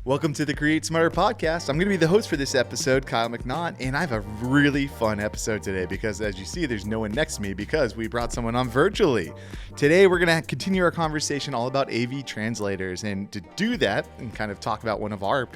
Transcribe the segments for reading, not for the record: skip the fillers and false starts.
Welcome to the Create Smarter podcast. I'm going to be the host for this episode, Kyle McNaught, and I have a really fun episode today because, as you see, there's no one next to me because we brought someone on virtually. Today, we're going to continue our conversation all about AV translators, and to do that and kind of talk about one of our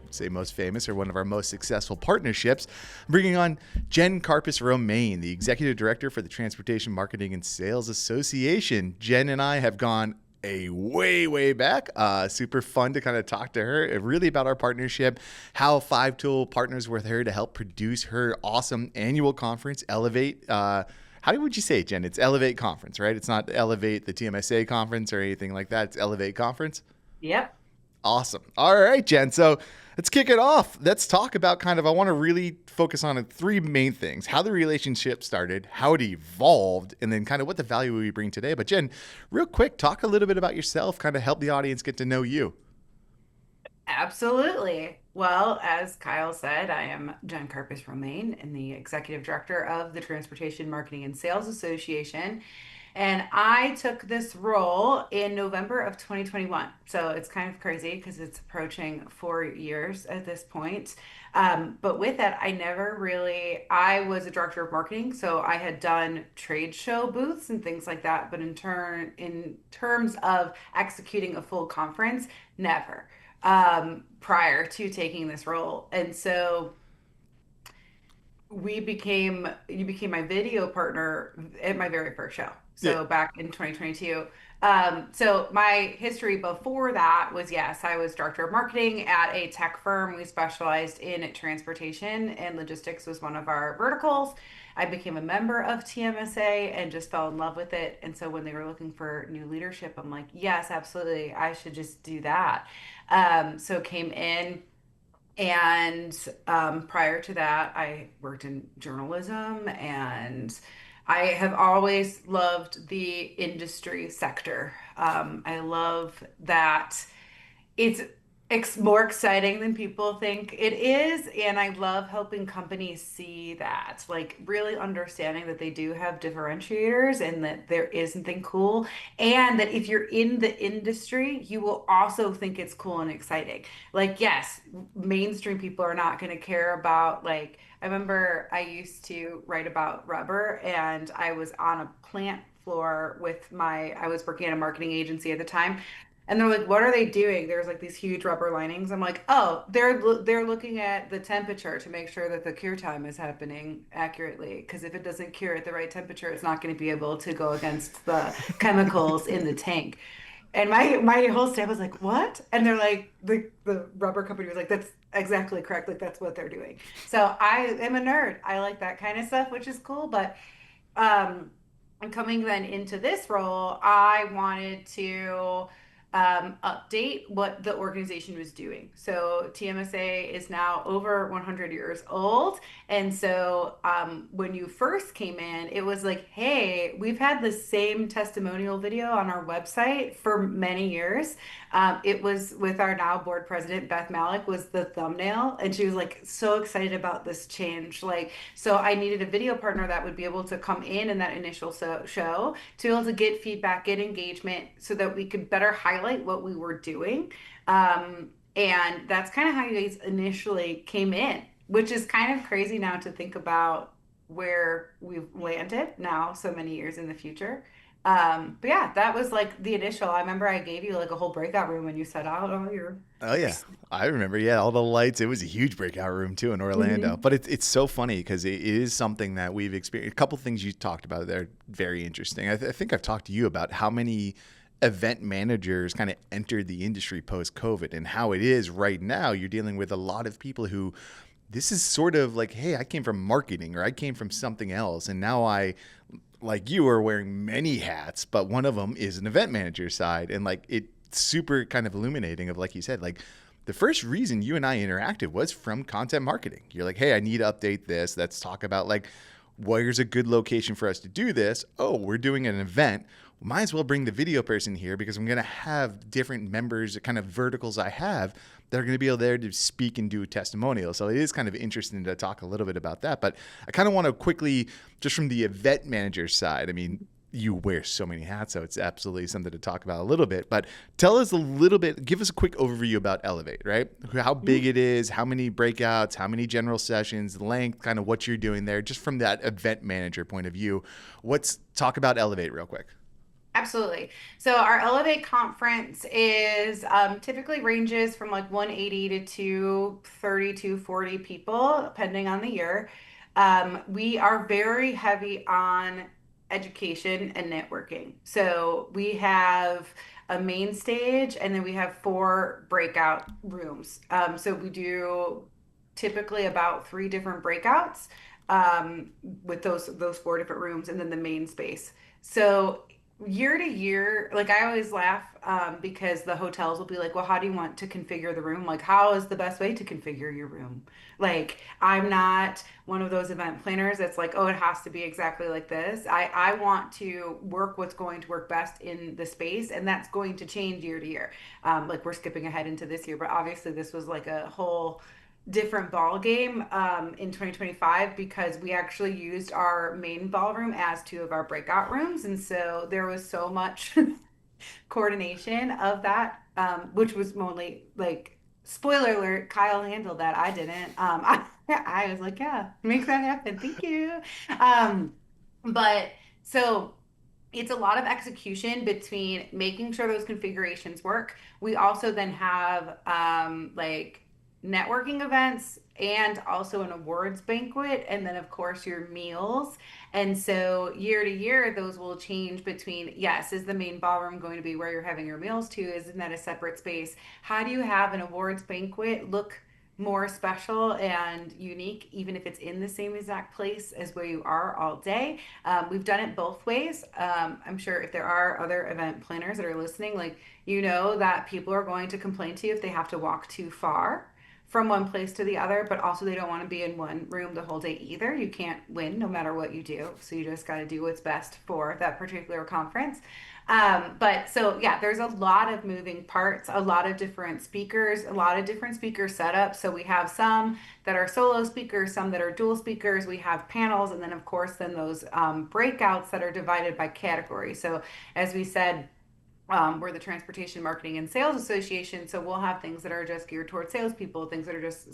say most famous or one of our most successful partnerships, I'm bringing on Jen Karpus-Romain, the Executive Director for the Transportation Marketing and Sales Association. Jen and I have gone way back. Super fun to kind of talk to her really about our partnership, how Five Tool partners with her to help produce her awesome annual conference, Elevate. How would you say it, Jen? It's Elevate Conference, right? It's not Elevate the TMSA conference or anything like that. It's Elevate Conference. Yep. Awesome. All right, Jen. So let's kick it off. Let's talk about I want to really focus on three main things: how the relationship started, how it evolved, and then kind of what the value we bring today. But Jen, real quick, talk a little bit about yourself, kind of help the audience get to know you. Absolutely. Well, as Kyle said, I am Jen Karpus-Romain and the Executive Director of the Transportation Marketing and Sales Association. And I took this role in November of 2021. So it's kind of crazy because it's approaching 4 years at this point. But with that, I was a director of marketing. So I had done trade show booths and things like that. But in terms of executing a full conference, never prior to taking this role. And so you became my video partner at my very first show. So back in 2022. So my history before that was, yes, I was director of marketing at a tech firm. We specialized in transportation and logistics was one of our verticals. I became a member of TMSA and just fell in love with it. And so when they were looking for new leadership, I'm like, yes, absolutely. I should just do that. So came in. And prior to that, I worked in journalism, and I have always loved the industry sector. I love that it's more exciting than people think it is. And I love helping companies see that, like really understanding that they do have differentiators and that there is something cool. And that if you're in the industry, you will also think it's cool and exciting. Like, yes, mainstream people are not going to care about, I remember I used to write about rubber, and I was on a plant floor I was working at a marketing agency at the time. And they're like, what are they doing? There's these huge rubber linings. I'm like, oh, they're looking at the temperature to make sure that the cure time is happening accurately. Because if it doesn't cure at the right temperature, it's not going to be able to go against the chemicals in the tank. And my whole staff was like, what? And they're like, the rubber company was like, that's exactly correct. Like, that's what they're doing. So I am a nerd. I like that kind of stuff, which is cool. But and coming then into this role, I wanted to update what the organization was doing. So TMSA is now over 100 years old. And so when you first came in, it was like, hey, we've had the same testimonial video on our website for many years. It was with our now board president, Beth Malik, was the thumbnail. And she was like, so excited about this change. So I needed a video partner that would be able to come in that initial show to be able to get feedback, get engagement so that we could better highlight what we were doing. And that's kind of how you guys initially came in, which is kind of crazy now to think about where we've landed now so many years in the future. But yeah, that was the initial. I remember I gave you a whole breakout room when you set out all your. Oh yeah, I remember. Yeah, all the lights. It was a huge breakout room too in Orlando. Mm-hmm. But it's so funny because it is something that we've experienced. A couple things you talked about there, very interesting. I think I've talked to you about how many event managers kind of entered the industry post-COVID and how it is right now. You're dealing with a lot of people who this is sort of like, hey, I came from marketing or I came from something else. And now I, like you, are wearing many hats, but one of them is an event manager side. And it's super kind of illuminating of, like you said, the first reason you and I interacted was from content marketing. You're like, hey, I need to update this. Let's talk about where's a good location for us to do this? Oh, we're doing an event. Might as well bring the video person here because I'm going to have different members, kind of verticals I have that are going to be able there to speak and do a testimonial. So it is kind of interesting to talk a little bit about that. But I kind of want to quickly, just from the event manager side, I mean, you wear so many hats, so it's absolutely something to talk about a little bit. But tell us a little bit, give us a quick overview about Elevate, right? How big it is, how many breakouts, how many general sessions, length, kind of what you're doing there, just from that event manager point of view. Let's talk about Elevate real quick. Absolutely. So our Elevate conference is typically ranges from like 180 to 230, 240 people, depending on the year. We are very heavy on education and networking. So we have a main stage and then we have four breakout rooms. So we do typically about three different breakouts with those four different rooms and then the main space. So year to year, like I always laugh because the hotels will be like, well, how do you want to configure the room? Like, how is the best way to configure your room? Like, I'm not one of those event planners that's like, oh, it has to be exactly like this. I want to work what's going to work best in the space, and that's going to change year to year. Like, we're skipping ahead into this year, but obviously, this was like a whole different ball game in 2025 because we actually used our main ballroom as two of our breakout rooms, and so there was so much coordination of that, which was only like spoiler alert, Kyle handled that. I didn't. I was like, yeah, make that happen. Thank you. But so it's a lot of execution between making sure those configurations work. We also then have like networking events and also an awards banquet, and then of course your meals. And so year to year, those will change between, yes, is the main ballroom going to be where you're having your meals to? Isn't that a separate space? How do you have an awards banquet look more special and unique, even if it's in the same exact place as where you are all day? We've done it both ways. I'm sure if there are other event planners that are listening, like, you know that people are going to complain to you if they have to walk too far from one place to the other, but also they don't want to be in one room the whole day either. You can't win no matter what you do. So you just got to do what's best for that particular conference. But so, yeah, there's a lot of moving parts, a lot of different speakers, a lot of different speaker setups. So we have some that are solo speakers, some that are dual speakers. We have panels, and then, of course, then those breakouts that are divided by category. So, as we said, we're the Transportation Marketing and Sales Association, so we'll have things that are just geared towards salespeople, things that are just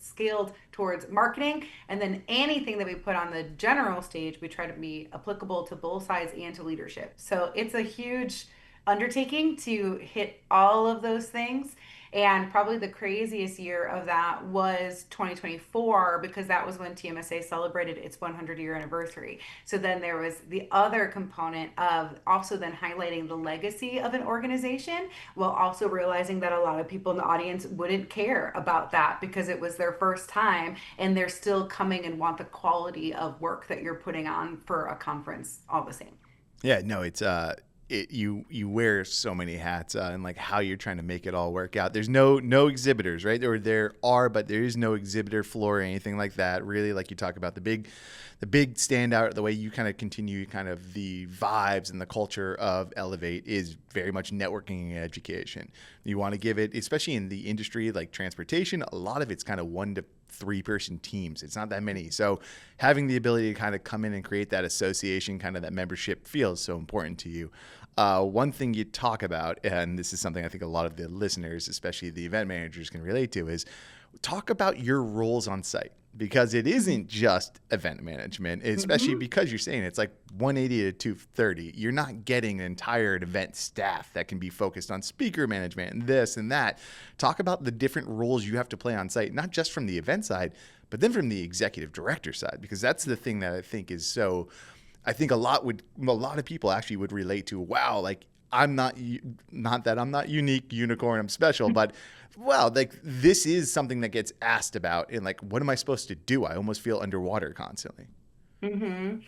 scaled towards marketing, and then anything that we put on the general stage, we try to be applicable to both sides and to leadership. So it's a huge undertaking to hit all of those things. And probably the craziest year of that was 2024 because that was when TMSA celebrated its 100-year anniversary. So then there was the other component of also then highlighting the legacy of an organization while also realizing that a lot of people in the audience wouldn't care about that because it was their first time and they're still coming and want the quality of work that you're putting on for a conference all the same. Yeah, no, you wear so many hats and like how you're trying to make it all work out. There's no exhibitors, right? Or there are, but there is no exhibitor floor or anything like that. Really, like you talk about the big standout, the way you kind of continue kind of the vibes and the culture of Elevate is very much networking and education. You want to give it, especially in the industry like transportation, a lot of it's kind of 1 to 3 person teams. It's not that many. So having the ability to kind of come in and create that association, kind of that membership feel is so important to you. One thing you talk about, and this is something I think a lot of the listeners, especially the event managers, can relate to, is talk about your roles on site. Because it isn't just event management, especially because you're saying it's like 180 to 230. You're not getting an entire event staff that can be focused on speaker management and this and that. Talk about the different roles you have to play on site, not just from the event side, but then from the executive director side, because that's the thing that I think is so. I think a lot of people actually would relate to. Wow, like I'm not that I'm not unique, unicorn, I'm special, but well, like this is something that gets asked about, and like, what am I supposed to do? I almost feel underwater constantly. Mm-hmm.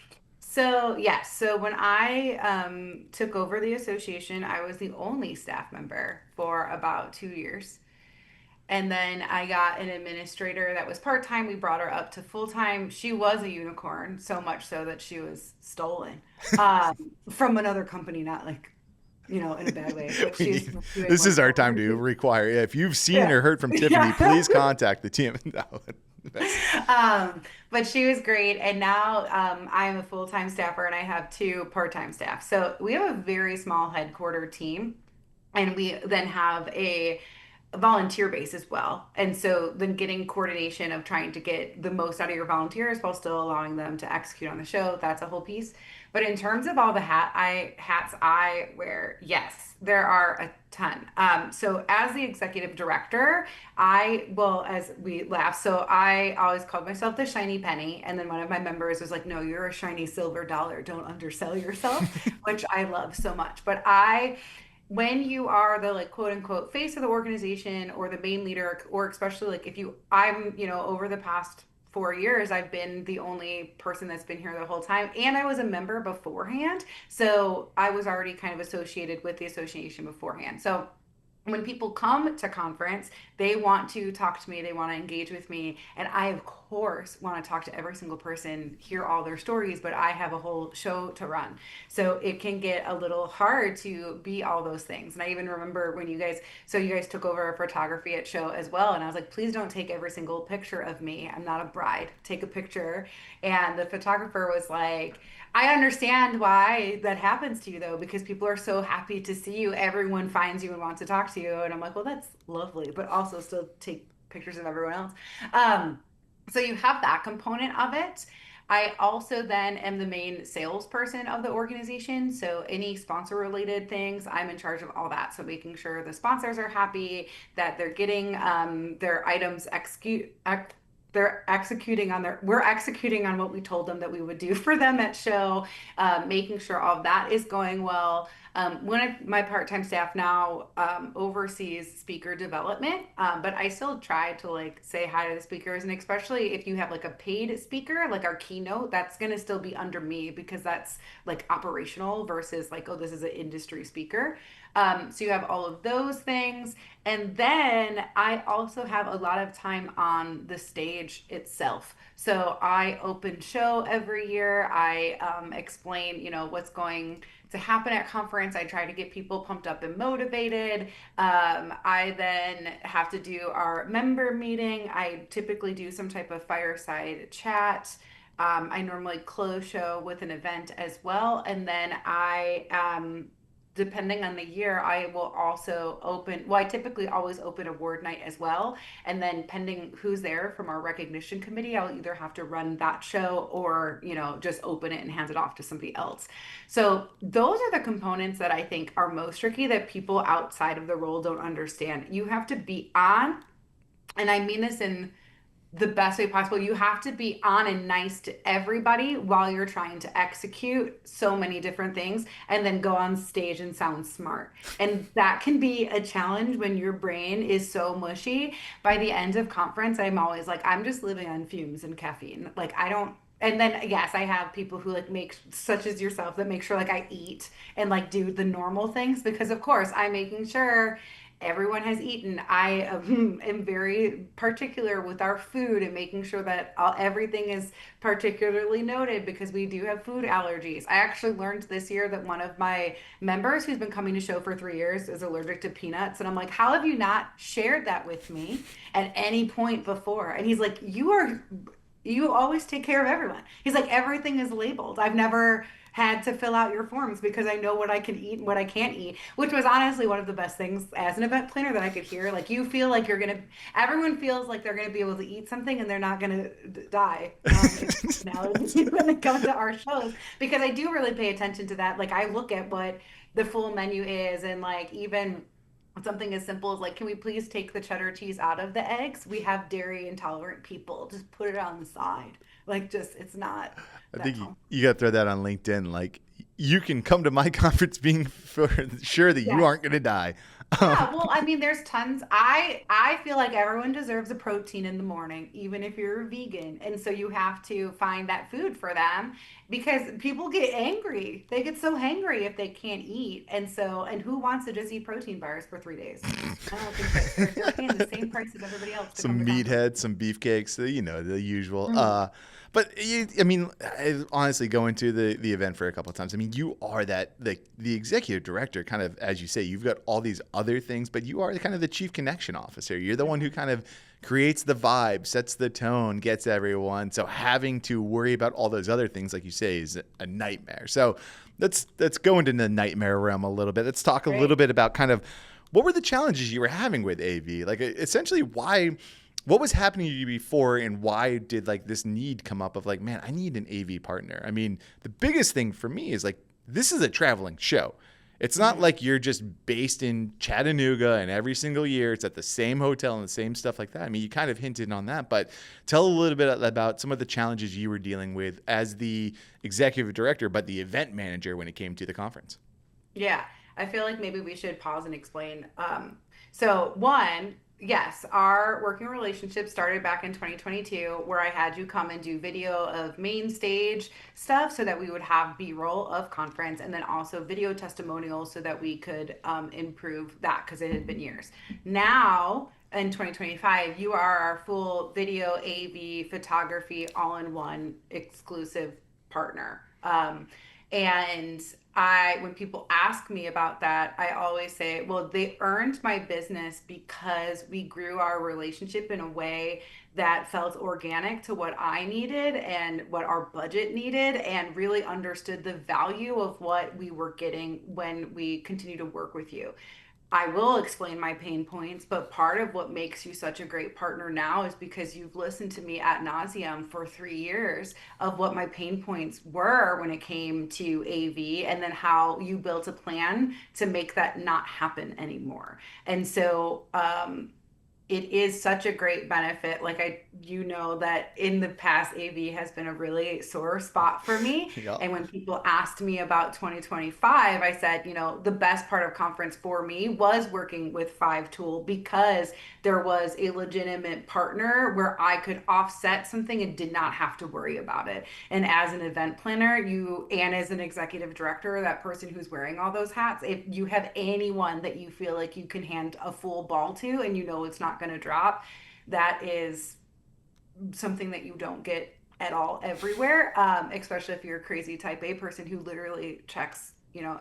So, yes. So when I took over the association, I was the only staff member for about 2 years. And then I got an administrator that was part time. We brought her up to full time. She was a unicorn, so much so that she was stolen from another company, not like, in a bad way, but she's doing This is wonderful our time work. to require. If you've seen Yeah. or heard from Tiffany, Yeah. please contact the team. No. But she was great. And now I'm a full-time staffer and I have two part-time staff. So we have a very small headquarter team. And we then have a volunteer base as well. And so then getting coordination of trying to get the most out of your volunteers while still allowing them to execute on the show, that's a whole piece. But in terms of all the hats I wear, yes, there are a ton. So as the executive director, as we laugh, so I always called myself the shiny penny. And then one of my members was like, no, you're a shiny silver dollar. Don't undersell yourself, which I love so much. But when you are the like quote unquote face of the organization or the main leader, or especially like if over the past 4 years I've been the only person that's been here the whole time, and I was a member beforehand, so I was already kind of associated with the association beforehand. So when people come to conference, they want to talk to me, they want to engage with me, and I of course want to talk to every single person, hear all their stories, but I have a whole show to run. So it can get a little hard to be all those things. And I even remember when you guys took over photography at show as well, and I was like, please don't take every single picture of me. I'm not a bride. Take a picture. And the photographer was like, I understand why that happens to you though, because people are so happy to see you. Everyone finds you and wants to talk to you. And I'm like, well, that's lovely, but also still take pictures of everyone else. So you have that component of it. I also then am the main salesperson of the organization. So any sponsor related things, I'm in charge of all that. So making sure the sponsors are happy, that they're getting their items we're executing on what we told them that we would do for them at show, making sure all of that is going well. My part-time staff now oversees speaker development, but I still try to like say hi to the speakers, and especially if you have like a paid speaker, like our keynote, that's going to still be under me because that's like operational versus like, oh, this is an industry speaker. So you have all of those things. And then I also have a lot of time on the stage itself. So I open show every year. I explain, what's going to happen at conference. I try to get people pumped up and motivated. I then have to do our member meeting. I typically do some type of fireside chat. I normally close show with an event as well. And then depending on the year, I will also I typically always open award night as well. And then pending who's there from our recognition committee, I'll either have to run that show or, just open it and hand it off to somebody else. So those are the components that I think are most tricky that people outside of the role don't understand. You have to be on, and I mean this in the best way possible. You have to be on and nice to everybody while you're trying to execute so many different things and then go on stage and sound smart. And that can be a challenge when your brain is so mushy. By the end of conference, I'm always like, I'm just living on fumes and caffeine. Like, I don't. And then, yes, I have people who like make, such as yourself, that make sure like I eat and like do the normal things because, of course, I'm making sure everyone has eaten. I am very particular with our food and making sure that everything is particularly noted because we do have food allergies. I actually learned this year that one of my members who's been coming to show for 3 years is allergic to peanuts. And I'm like, how have you not shared that with me at any point before? And he's like, you always take care of everyone. He's like, everything is labeled. I've never had to fill out your forms because I know what I can eat and what I can't eat, which was honestly one of the best things as an event planner that I could hear. Like, you feel like everyone feels like they're going to be able to eat something and they're not going to die. Now when they come to our shows, because I do really pay attention to that. Like, I look at what the full menu is, and like even something as simple as like, can we please take the cheddar cheese out of the eggs? We have dairy intolerant people. Just put it on the side. Like, just, it's not I that think you got to throw that on LinkedIn. Like, you can come to my conference being for sure that you aren't going to die. Yeah, well, I mean, there's tons. I feel like everyone deserves a protein in the morning, even if you're a vegan. And so you have to find that food for them because people get angry. They get so hangry if they can't eat. And who wants to just eat protein bars for 3 days? I don't think that they're paying the same price as everybody else to come Some to conference. meathead, some beefcakes, the usual. Mm. But I mean, I honestly, going to the event for a couple of times. I mean, you are the executive director, kind of as you say. You've got all these other things, but you are kind of the chief connection officer. You're the one who kind of creates the vibe, sets the tone, gets everyone. So having to worry about all those other things, like you say, is a nightmare. So let's go into the nightmare realm a little bit. Let's talk a little Right. bit about kind of what were the challenges you were having with AV? Like essentially why what was happening to you before and why did like this need come up of like, man, I need an AV partner? I mean, the biggest thing for me is like, this is a traveling show. It's not Mhm. like you're just based in Chattanooga and every single year it's at the same hotel and the same stuff like that. I mean, you kind of hinted on that, but tell a little bit about some of the challenges you were dealing with as the executive director, but the event manager when it came to the conference. Yeah, I feel like maybe we should pause and explain. So one, yes, our working relationship started back in 2022, where I had you come and do video of main stage stuff so that we would have B-roll of conference, and then also video testimonials so that we could improve that because it had been years. Now, in 2025, you are our full video, AV, photography, all-in-one exclusive partner. And when people ask me about that, I always say, well, they earned my business because we grew our relationship in a way that felt organic to what I needed and what our budget needed, and really understood the value of what we were getting when we continue to work with you. I will explain my pain points, but part of what makes you such a great partner now is because you've listened to me ad nauseum for 3 years of what my pain points were when it came to AV, and then how you built a plan to make that not happen anymore. And so, it is such a great benefit. Like you know that in the past, AV has been a really sore spot for me. Yeah. And when people asked me about 2025, I said, the best part of conference for me was working with Five Tool, because there was a legitimate partner where I could offset something and did not have to worry about it. And as an event planner, and as an executive director, that person who's wearing all those hats, if you have anyone that you feel like you can hand a full ball to and it's not going to drop, that is something that you don't get at all everywhere, especially if you're a crazy type A person who literally checks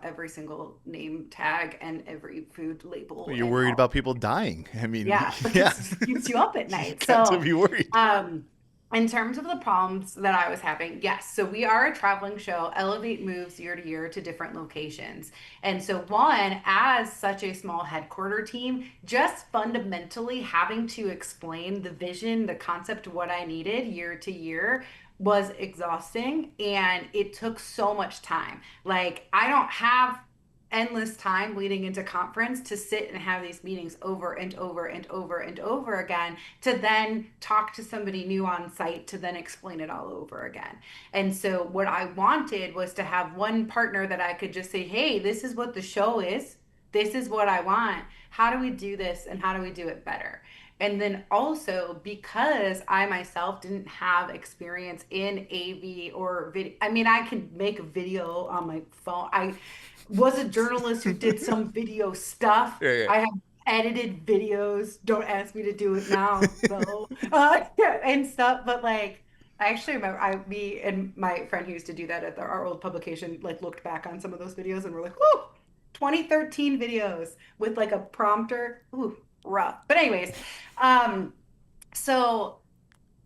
every single name tag and every food label You're and worried all. about people dying. I mean, Yeah, yeah, because it keeps you up at you night. got to So, be worried. um, in terms of the problems that I was having, yes. So we are a traveling show. Elevate moves year to year to different locations. And so, one, as such a small headquarter team, just fundamentally having to explain the vision, the concept, what I needed year to year was exhausting. And it took so much time. Like, I don't have endless time leading into conference to sit and have these meetings over and over and over and over again, to then talk to somebody new on site to then explain it all over again. And so what I wanted was to have one partner that I could just say, hey, this is what the show is, this is what I want, how do we do this and how do we do it better? And then also, because I myself didn't have experience in AV or video, I mean, I can make a video on my phone. I was a journalist who did some video stuff. Yeah, yeah. I have edited videos. Don't ask me to do it now, though, and stuff. But like, I actually remember me and my friend who used to do that at our old publication, like looked back on some of those videos and we're like, "Whoa, 2013 videos with like a prompter. Ooh, rough." But anyways, um, so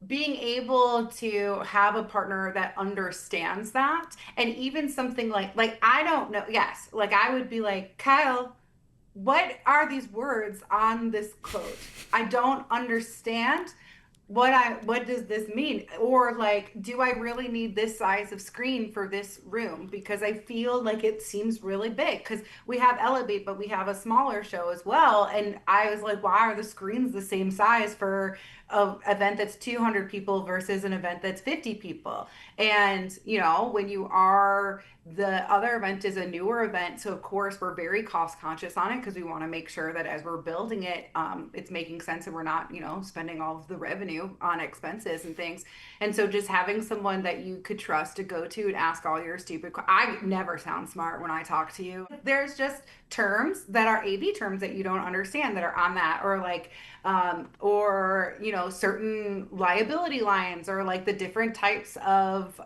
being able to have a partner that understands that, and even something like I don't know, yes, like I would be like, Kyle, what are these words on this quote? I don't understand what does this mean? Or like, do I really need this size of screen for this room? Because I feel like it seems really big, because we have Elevate, but we have a smaller show as well. And I was like, why are the screens the same size for a event that's 200 people versus an event that's 50 people? And when you are the other event is a newer event, so of course we're very cost conscious on it because we want to make sure that as we're building it, it's making sense and we're not, spending all of the revenue on expenses and things. And so just having someone that you could trust to go to and ask all your I never sound smart when I talk to you. There's just terms that are AV terms that you don't understand that are on that, or like or certain liability lines, or like the different types of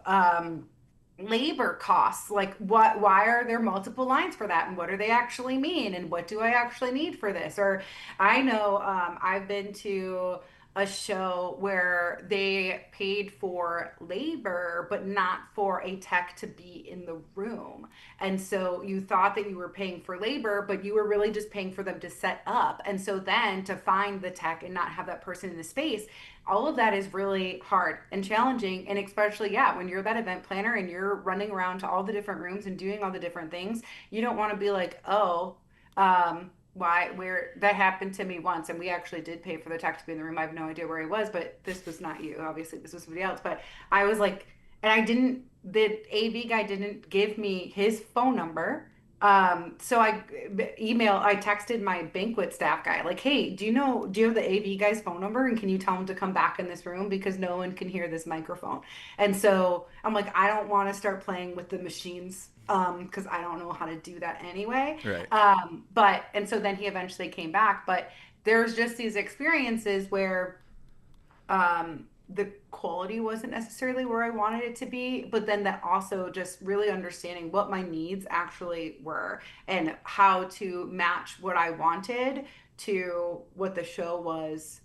labor costs, like why are there multiple lines for that, and what do they actually mean, and what do I actually need for this? Or I know I've been to a show where they paid for labor but not for a tech to be in the room, and so you thought that you were paying for labor but you were really just paying for them to set up. And so then to find the tech and not have that person in the space, all of that is really hard and challenging. And especially, yeah, when you're that event planner and you're running around to all the different rooms and doing all the different things, you don't want to be like, oh, why, where that happened to me once. And we actually did pay for the tech to be in the room. I have no idea where he was, but this was not you. Obviously, this was somebody else. But I was like, and the AV guy didn't give me his phone number. So I texted my banquet staff guy, like, hey, do you have the AV guy's phone number? And can you tell him to come back in this room because no one can hear this microphone? And so I'm like, I don't want to start playing with the machines, because I don't know how to do that anyway. Right. And so then he eventually came back, but there's just these experiences where the quality wasn't necessarily where I wanted it to be, but then that also just really understanding what my needs actually were and how to match what I wanted to what the show was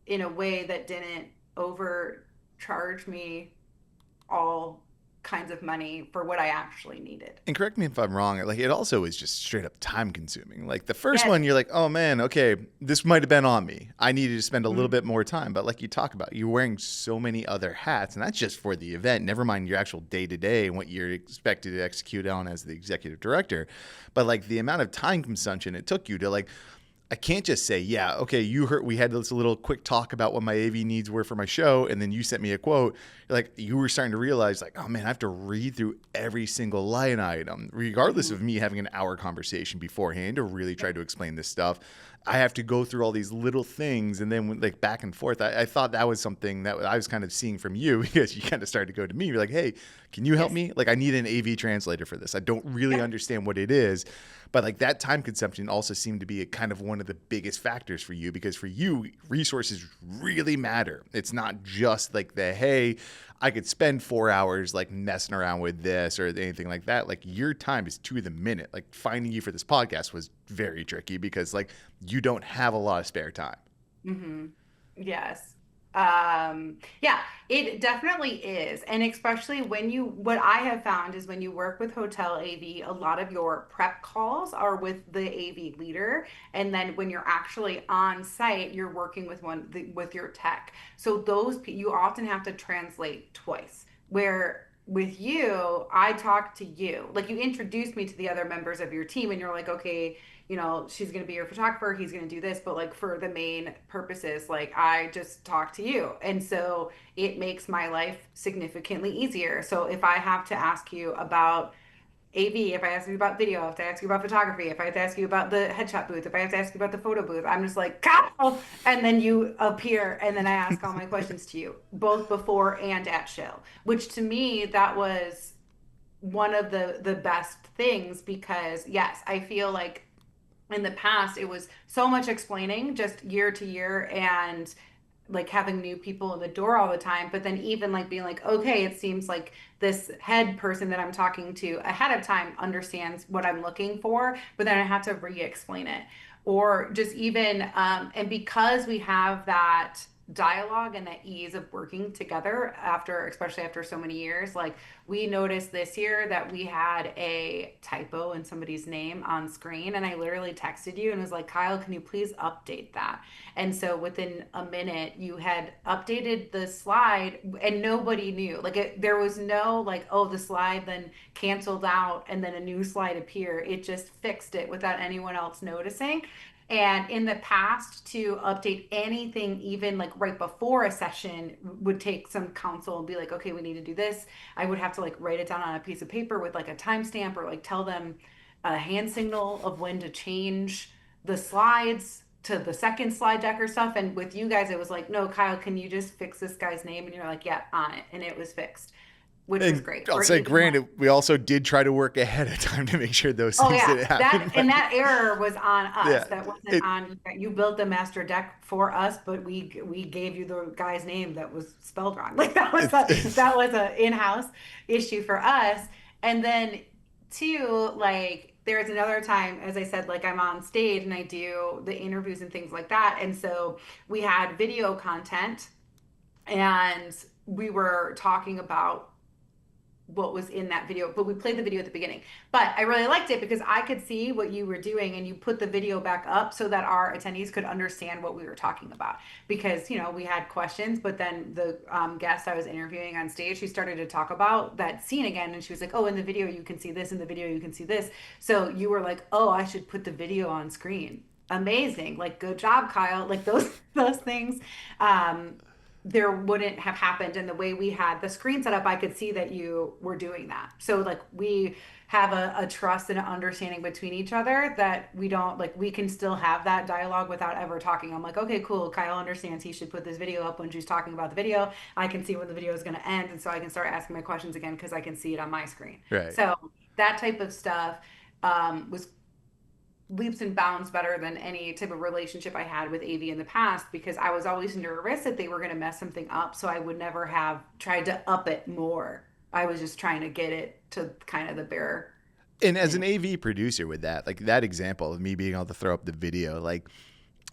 in a way that didn't overcharge me all kinds of money for what I actually needed. And correct me if I'm wrong, like it also is just straight up time consuming. Like the first Yes. one, you're like, oh man, okay, this might have been on me. I needed to spend a little Mhm. bit more time. But like you talk about, you're wearing so many other hats, and that's just for the event, never mind your actual day to day and what you're expected to execute on as the executive director. But like the amount of time consumption it took you to like, I can't just say, yeah, okay, you heard, we had this little quick talk about what my AV needs were for my show, and then you sent me a quote. Like you were starting to realize, like, oh man, I have to read through every single line item, regardless Mhm. of me having an hour conversation beforehand to really try to explain this stuff. I have to go through all these little things, and then like back and forth. I thought that was something that I was kind of seeing from you because you kind of started to go to me. You're like, hey, can you help Yes. me? Like, I need an AV translator for this. I don't really Yep. understand what it is. But like that time consumption also seemed to be a kind of one of the biggest factors for you, because for you, resources really matter. It's not just like the, hey, I could spend 4 hours like messing around with this or anything like that. Like your time is to the minute. Like finding you for this podcast was very tricky because like you don't have a lot of spare time. Hmm. Yes. Yeah, it definitely is. And especially what I have found is when you work with hotel AV, a lot of your prep calls are with the AV leader. And then when you're actually on site, you're working with with your tech. So you often have to translate twice. Where with you, I talk to you. Like you introduced me to the other members of your team and you're like, okay, she's going to be your photographer, he's going to do this, but like for the main purposes, like I just talk to you. And so it makes my life significantly easier. So if I have to ask you about AV, if I ask you about video, if I ask you about photography, if I have to ask you about the headshot booth, if I have to ask you about the photo booth, I'm just like, Kyle! And then you appear, and then I ask all my questions to you, both before and at show, which to me, that was one of the best things because yes, I feel like in the past it was so much explaining just year to year and like having new people in the door all the time, but then even like being like, okay, it seems like this head person that I'm talking to ahead of time understands what I'm looking for, but then I have to re-explain it. Or just even and because we have that dialogue and that ease of working together after, especially after so many years, like we noticed this year that we had a typo in somebody's name on screen, and I literally texted you and was like, Kyle, can you please update that? And so within a minute, you had updated the slide and nobody knew. Like there was no like, oh, the slide then canceled out and then a new slide appeared. It just fixed it without anyone else noticing. And in the past, to update anything, even like right before a session, would take some counsel and be like, okay, we need to do this. I would have to like write it down on a piece of paper with like a timestamp, or like tell them a hand signal of when to change the slides to the second slide deck or stuff. And with you guys, it was like, no, Kyle, can you just fix this guy's name? And you're like, yeah, on it. And it was fixed, which was And great. I'll Or say, even like, granted, we also did try to work ahead of time to make sure those oh things yeah, didn't happen. that and that error was on us. Yeah, That wasn't it, on you. Built the master deck for us, but we gave you the guy's name that was spelled wrong. Like that was a in-house issue for us. And then two, like there's another time, as I said, like I'm on stage and I do the interviews and things like that. And so we had video content, and we were talking about what was in that video, but we played the video at the beginning. But I really liked it because I could see what you were doing, and you put the video back up so that our attendees could understand what we were talking about. Because, we had questions, but then the guest I was interviewing on stage, she started to talk about that scene again. And she was like, oh, in the video, you can see this. In the video, you can see this. So you were like, oh, I should put the video on screen. Amazing. Like, good job, Kyle. Like those things. There wouldn't have happened. And the way we had the screen set up, I could see that you were doing that. So like we have a trust and an understanding between each other that we don't like, we can still have that dialogue without ever talking. I'm like, okay, cool. Kyle understands he should put this video up when she's talking about the video. I can see when the video is going to end. And so I can start asking my questions again because I can see it on my screen. right. So that type of stuff was leaps and bounds better than any type of relationship I had with AV in the past, because I was always nervous that they were going to mess something up. So I would never have tried to up it more. I was just trying to get it to kind of the bare And as an minimum. AV producer with that, like that example of me being able to throw up the video, like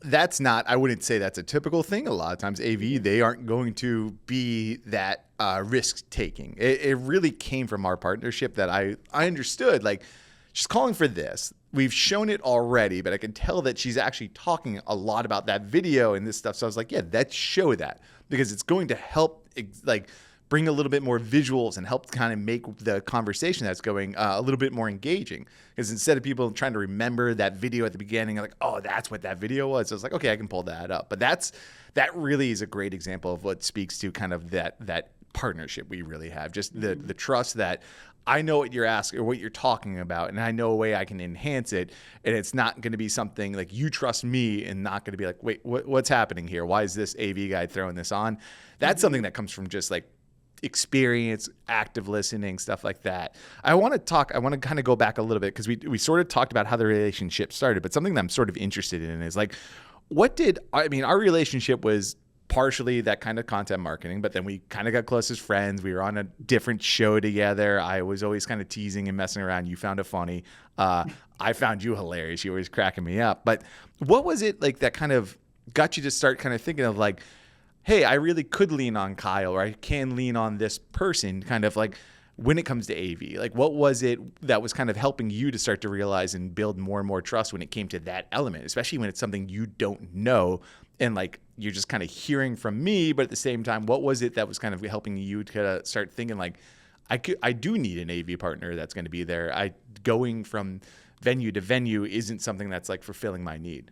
that's not, I wouldn't say that's a typical thing. A lot of times AV, they aren't going to be that risk taking. It really came from our partnership that I understood, like she's calling for this. We've shown it already, but I can tell that she's actually talking a lot about that video and this stuff. So I was like, yeah, let's show that, because it's going to help like bring a little bit more visuals and help kind of make the conversation that's going a little bit more engaging. Because instead of people trying to remember that video at the beginning, like, oh, that's what that video was. So I was like, okay, I can pull that up. But that really is a great example of what speaks to kind of that partnership we really have. Just the trust that I know what you're asking or what you're talking about, and I know a way I can enhance it. And it's not going to be something like you trust me and not going to be like, wait, what's happening here? Why is this AV guy throwing this on? That's something that comes from just like experience, active listening, stuff like that. I want to kind of go back a little bit, because we sort of talked about how the relationship started, but something that I'm sort of interested in is like, our relationship was partially that kind of content marketing, but then we kind of got close as friends. We were on a different show together. I was always kind of teasing and messing around. You found it funny. I found you hilarious. You were always cracking me up. But what was it like that kind of got you to start kind of thinking of like, hey, I really could lean on Kyle, or I can lean on this person, kind of like when it comes to AV? Like, what was it that was kind of helping you to start to realize and build more and more trust when it came to that element, especially when it's something you don't know and like you're just kind of hearing from me, but at the same time, what was it that was kind of helping you to start thinking like, I do need an AV partner that's going to be there. Going from venue to venue isn't something that's like fulfilling my need.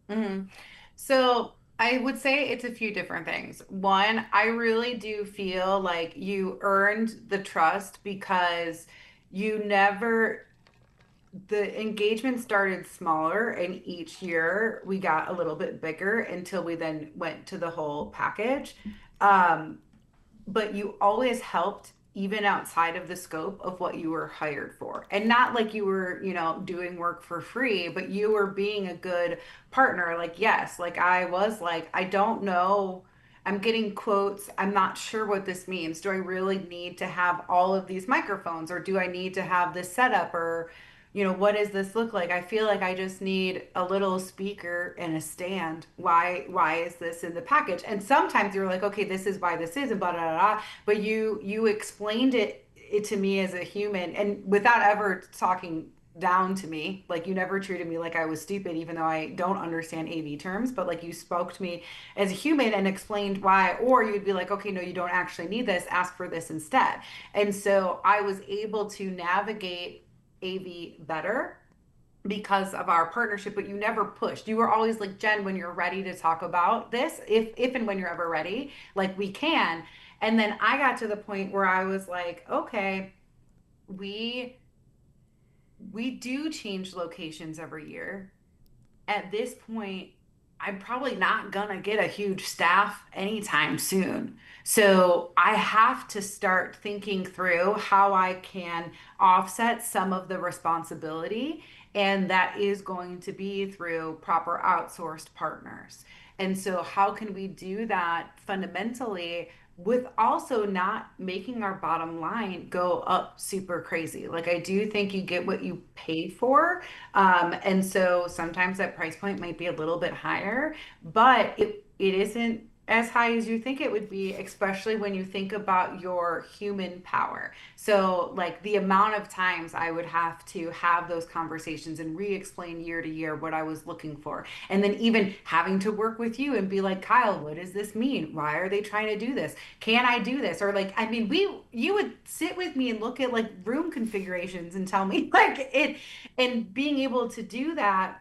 Mhm. So I would say it's a few different things. One, I really do feel like you earned the trust because you never, the engagement started smaller, and each year we got a little bit bigger until we then went to the whole package. Um, but you always helped even outside of the scope of what you were hired for. And not like you were, doing work for free, but you were being a good partner. Like, yes, like I was like, I don't know. I'm getting quotes. I'm not sure what this means. Do I really need to have all of these microphones, or do I need to have this setup, or what does this look like? I feel like I just need a little speaker and a stand. Why is this in the package? And sometimes you're like, okay, this is why this is, and blah blah blah, blah. But you explained it to me as a human, and without ever talking down to me. Like, you never treated me like I was stupid, even though I don't understand AV terms, but like, you spoke to me as a human and explained why. Or you'd be like, okay, no, you don't actually need this, ask for this instead. And so I was able to navigate AV better because of our partnership, but you never pushed. You were always like, Jen, when you're ready to talk about this, if and when you're ever ready, like we can. And then I got to the point where I was like, okay, we we do change locations every year. At this point, I'm probably not gonna get a huge staff anytime soon. So I have to start thinking through how I can offset some of the responsibility. And that is going to be through proper outsourced partners. And so, how can we do that fundamentally with also not making our bottom line go up super crazy? Like, I do think you get what you pay for, and so sometimes that price point might be a little bit higher, but it isn't as high as you think it would be, especially when you think about your human power. So, like the amount of times I would have to have those conversations and re-explain year to year what I was looking for. And then even having to work with you and be like, Kyle, what does this mean? Why are they trying to do this? Can I do this? Or like, I mean, you would sit with me and look at like room configurations and tell me like it, and being able to do that.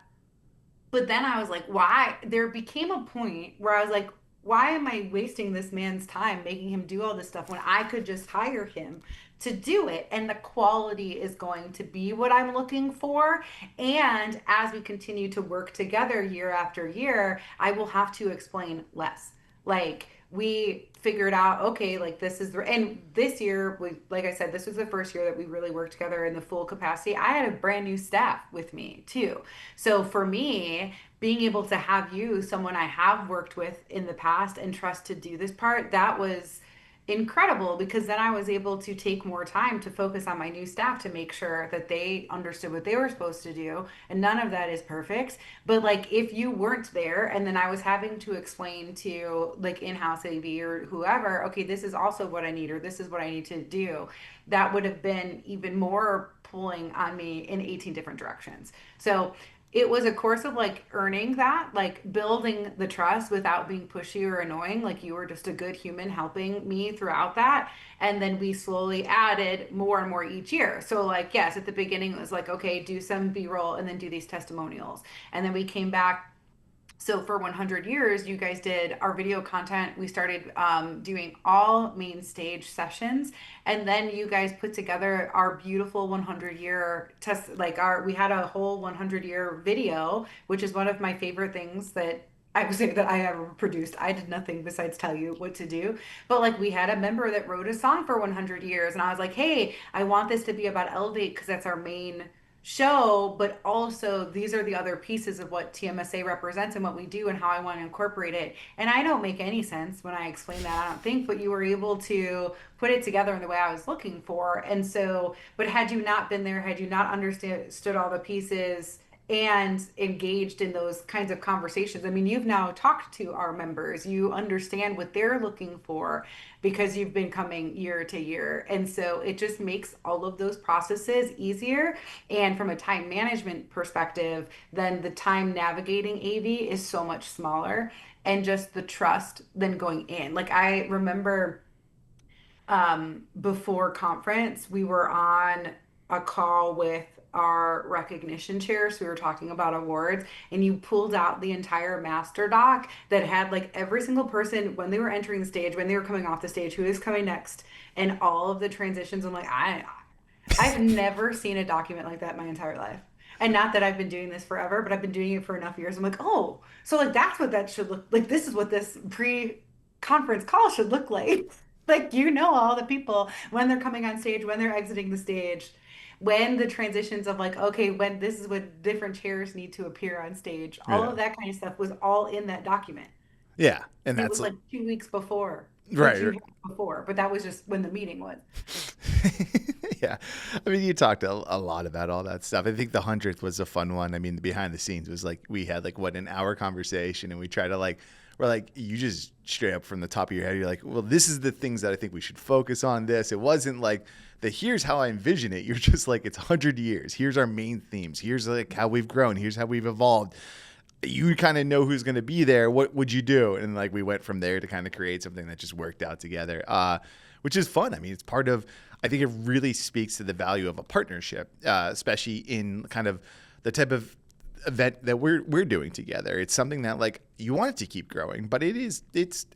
But then I was like, why? There became a point where I was like, why am I wasting this man's time making him do all this stuff when I could just hire him to do it? And the quality is going to be what I'm looking for. And as we continue to work together year after year, I will have to explain less. Like, we figured out, okay, like this is the, and this year, we, like I said, this was the first year that we really worked together in the full capacity. I had a brand new staff with me too. So for me, being able to have you, someone I have worked with in the past and trust to do this part, that was incredible, because then I was able to take more time to focus on my new staff to make sure that they understood what they were supposed to do. And none of that is perfect. But like, if you weren't there and then I was having to explain to like in-house AV or whoever, okay, this is also what I need, or this is what I need to do, that would have been even more pulling on me in 18 different directions. So it was a course of like earning that, like building the trust without being pushy or annoying. Like, you were just a good human helping me throughout that. And then we slowly added more and more each year. So, like, yes, at the beginning, it was like, okay, do some B roll and then do these testimonials. And then we came back. So for 100 years, you guys did our video content. We started doing all main stage sessions, and then you guys put together our beautiful 100-year test. Like, our we had a whole 100-year video, which is one of my favorite things that I would say that I ever produced. I did nothing besides tell you what to do. But like, we had a member that wrote a song for 100 years, and I was like, hey, I want this to be about Elevate because that's our main show, but also these are the other pieces of what TMSA represents and what we do and how I want to incorporate it. And I don't make any sense when I explain that, I don't think, but you were able to put it together in the way I was looking for. And so, but had you not been there, had you not understood all the pieces and engaged in those kinds of conversations, I mean, you've now talked to our members, you understand what they're looking for because you've been coming year to year. And so it just makes all of those processes easier. And from a time management perspective, then the time navigating AV is so much smaller, and just the trust then going in. Like, I remember before conference, we were on a call with our recognition chair. So we were talking about awards, and you pulled out the entire master doc that had like every single person when they were entering the stage, when they were coming off the stage, who is coming next, and all of the transitions. I'm like, I've never seen a document like that in my entire life. And not that I've been doing this forever, but I've been doing it for enough years. I'm like, oh, so like that's what that should look like. This is what this pre-conference call should look like. Like, all the people when they're coming on stage, when they're exiting the stage, when the transitions of like, okay, when this is what different chairs need to appear on stage, all Yeah. of that kind of stuff was all in that document. Yeah. And It that's was like 2 weeks before that you right. had before, but that was just when the meeting was. Yeah. I mean, you talked a lot about all that stuff. I think the 100th was a fun one. I mean, the behind the scenes was like, we had like, what, an hour conversation, and we try to like, we're like, you just straight up from the top of your head, you're like, well, this is the things that I think we should focus on this. It wasn't like here's how I envision it. You're just like, it's 100 years. Here's our main themes. Here's like how we've grown. Here's how we've evolved. You kind of know who's going to be there. What would you do? And like, we went from there to kind of create something that just worked out together, which is fun. I mean, it's part of, I think it really speaks to the value of a partnership, especially in kind of the type of event that we're doing together. It's something that like you want it to keep growing, but it's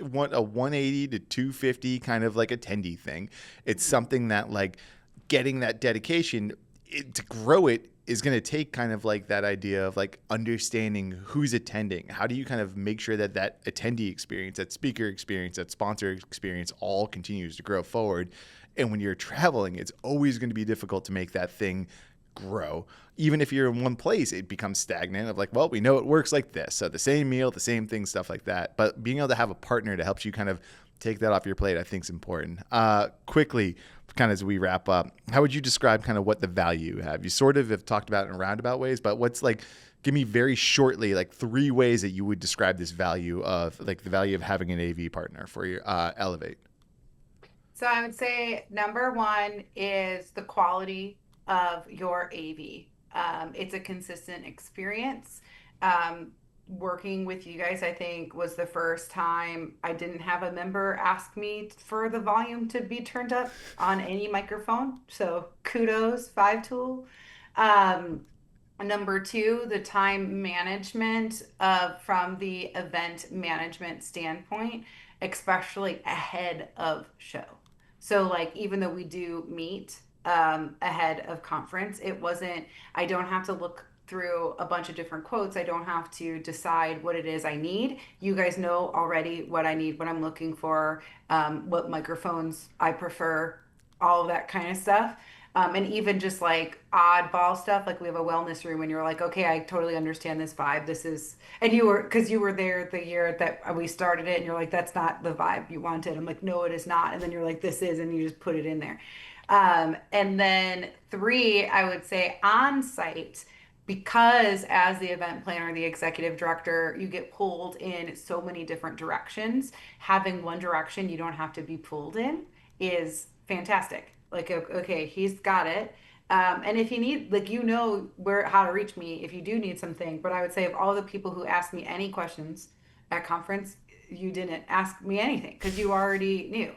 a 180 to 250 kind of like attendee thing. It's something that like getting that dedication to grow it is going to take kind of like that idea of like understanding who's attending. How do you kind of make sure that that attendee experience, that speaker experience, that sponsor experience all continues to grow forward? And when you're traveling, it's always going to be difficult to make that thing grow. Even if you're in one place, it becomes stagnant of like, well, we know it works like this. So the same meal, the same thing, stuff like that. But being able to have a partner to help you kind of take that off your plate, I think is important. Quickly, kind of as we wrap up, how would you describe kind of what the value you have? You sort of have talked about it in roundabout ways, but what's like, give me very shortly, like 3 ways that you would describe this value of like the value of having an AV partner for your Elevate. So I would say number one is the quality of your AV. It's a consistent experience. Working with you guys, I think, was the first time I didn't have a member ask me for the volume to be turned up on any microphone. So kudos, Five Tool. Um, Number two, the time management from the event management standpoint, especially ahead of show. So, like, even though we do meet ahead of conference, it wasn't, I don't have to look through a bunch of different quotes. I don't have to decide what it is I need. You guys know already what I need, what I'm looking for, what microphones I prefer, all of that kind of stuff. And even just like oddball stuff, like we have a wellness room, and you're like, okay, I totally understand this vibe. This is, and you were, because you were there the year that we started it, and you're like, that's not the vibe you wanted. I'm like, no, it is not. And then you're like, this is, and you just put it in there. And then three, I would say on site, because as the event planner, the executive director, you get pulled in so many different directions. Having one direction you don't have to be pulled in is fantastic. Like, okay, he's got it. And if you need, like, you know where how to reach me if you do need something. But I would say of all the people who asked me any questions at conference, you didn't ask me anything because you already knew.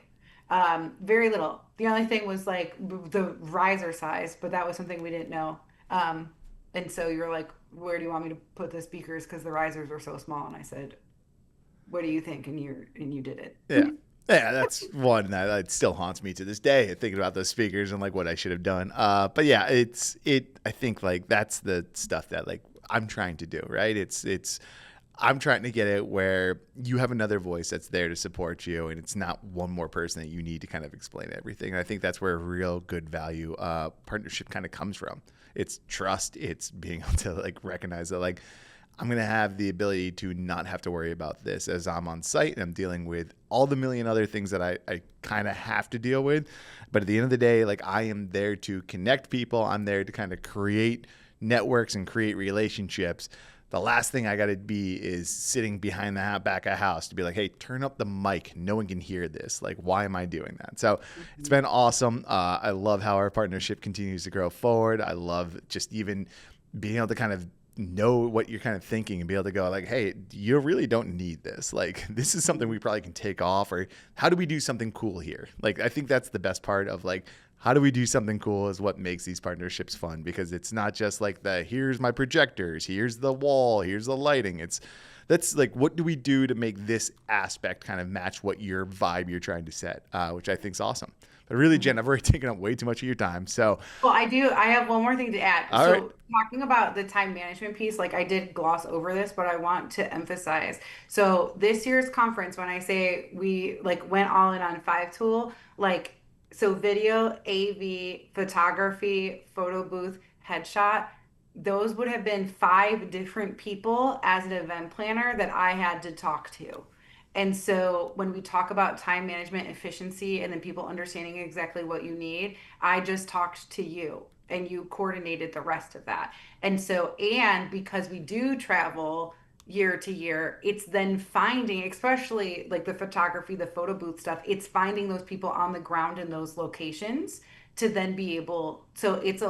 Very little. The only thing was like the riser size, but that was something we didn't know. And so you're like, where do you want me to put the speakers? Because the risers are so small. And I said, what do you think? And you did it. Yeah. Yeah, that's one that still haunts me to this day, thinking about those speakers and like what I should have done. But yeah, I think like that's the stuff that like I'm trying to do, right? I'm trying to get it where you have another voice that's there to support you, and it's not one more person that you need to kind of explain everything. And I think that's where a real good value partnership kind of comes from. It's trust. It's being able to like recognize that like I'm going to have the ability to not have to worry about this as I'm on site and I'm dealing with all the million other things that I kind of have to deal with. But at the end of the day, like I am there to connect people. I'm there to kind of create networks and create relationships. The last thing I got to be is sitting behind the back of a house to be like, hey, turn up the mic. No one can hear this. Like, why am I doing that? So it's been awesome. I love how our partnership continues to grow forward. I love just even being able to kind of know what you're kind of thinking and be able to go like, hey, you really don't need this. Like, this is something we probably can take off, or how do we do something cool here? Like, I think that's the best part of like, how do we do something cool is what makes these partnerships fun, because it's not just like here's my projectors, here's the wall, here's the lighting. That's like, what do we do to make this aspect kind of match what your vibe you're trying to set, which I think is awesome. But really, Jen, I've already taken up way too much of your time. So, Well, I do. I have one more thing to add. all right. So, talking about the time management piece, like I did gloss over this, but I want to emphasize. So, this year's conference, when I say we like went all in on Five Tool, like, so video, AV, photography, photo booth, headshot, those would have been 5 different people as an event planner that I had to talk to. And so when we talk about time management efficiency and then people understanding exactly what you need, I just talked to you and you coordinated the rest of that. And so, and because we do travel year to year, it's then finding, especially like the photography, the photo booth stuff, it's finding those people on the ground in those locations to then be able, so it's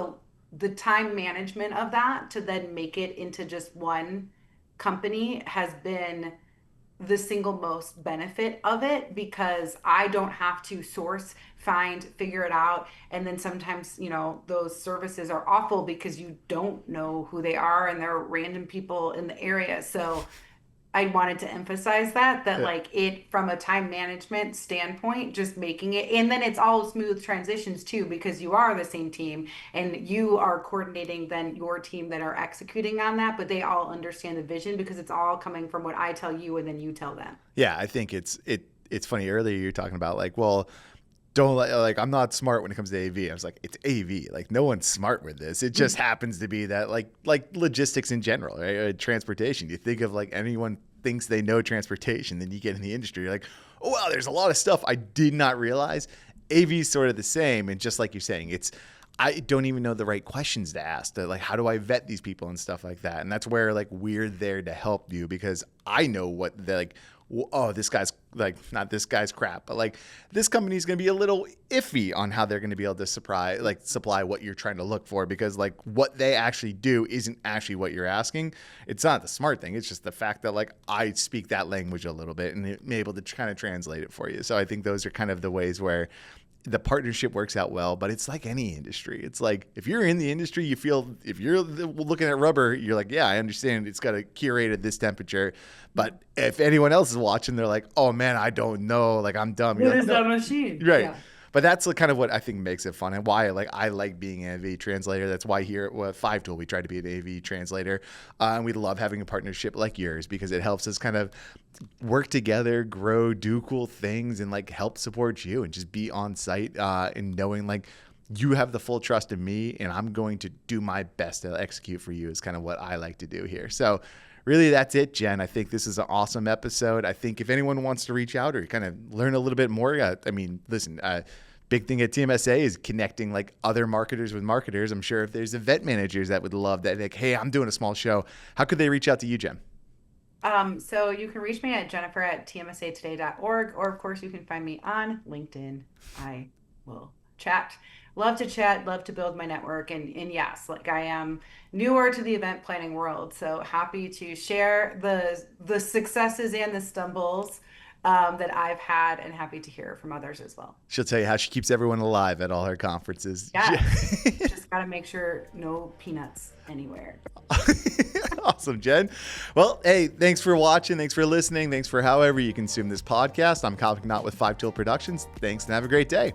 the time management of that to then make it into just one company has been the single most benefit of it, because I don't have to source, find, figure it out. And then sometimes, those services are awful because you don't know who they are and they're random people in the area. So I wanted to emphasize that Yeah. like it from a time management standpoint, just making it, and then it's all smooth transitions too, because you are the same team and you are coordinating then your team that are executing on that, but they all understand the vision because it's all coming from what I tell you and then you tell them. Yeah, I think it's funny. Earlier you're talking about like, well, don't like I'm not smart when it comes to AV. I was like, it's AV. Like no one's smart with this. It just happens to be that like logistics in general, right? Transportation. You think of like anyone thinks they know transportation, then you get in the industry, you're like, oh wow, there's a lot of stuff I did not realize. AV is sort of the same, and just like you're saying, I don't even know the right questions to ask. Like, how do I vet these people and stuff like that? And that's where like we're there to help you, because I know what they're like. Oh, this guy's like, not this guy's crap, but like this company's going to be a little iffy on how they're going to be able to supply what you're trying to look for, because like what they actually do isn't actually what you're asking. It's not the smart thing. It's just the fact that like I speak that language a little bit and I'm able to kind of translate it for you. So I think those are kind of the ways where the partnership works out well. But it's like any industry. It's like if you're in the industry, you feel, if you're looking at rubber, you're like, yeah, I understand it's got to curate at this temperature. But if anyone else is watching, they're like, oh man, I don't know. Like I'm dumb. You're What like, is no. that machine? Right. Yeah. But that's kind of what I think makes it fun, and why I like being an AV translator. That's why here at 5 Tool we try to be an AV translator, and we love having a partnership like yours, because it helps us kind of work together, grow, do cool things, and like help support you and just be on site, and knowing like you have the full trust in me and I'm going to do my best to execute for you is kind of what I like to do here. So really, that's it, Jen. I think this is an awesome episode. I think if anyone wants to reach out or kind of learn a little bit more, I mean, listen, big thing at TMSA is connecting like other marketers with marketers. I'm sure if there's event managers that would love that, like, hey, I'm doing a small show. How could they reach out to you, Jen? So you can reach me at jennifer@tmsatoday.org, or of course you can find me on LinkedIn. I will chat. Love to chat, love to build my network. And yes, like I am newer to the event planning world. So happy to share the successes and the stumbles that I've had, and happy to hear from others as well. She'll tell you how she keeps everyone alive at all her conferences. Yes. Just got to make sure no peanuts anywhere. Awesome, Jen. Well, hey, thanks for watching. Thanks for listening. Thanks for however you consume this podcast. I'm Kyle McNaught with 5 Tool Productions. Thanks and have a great day.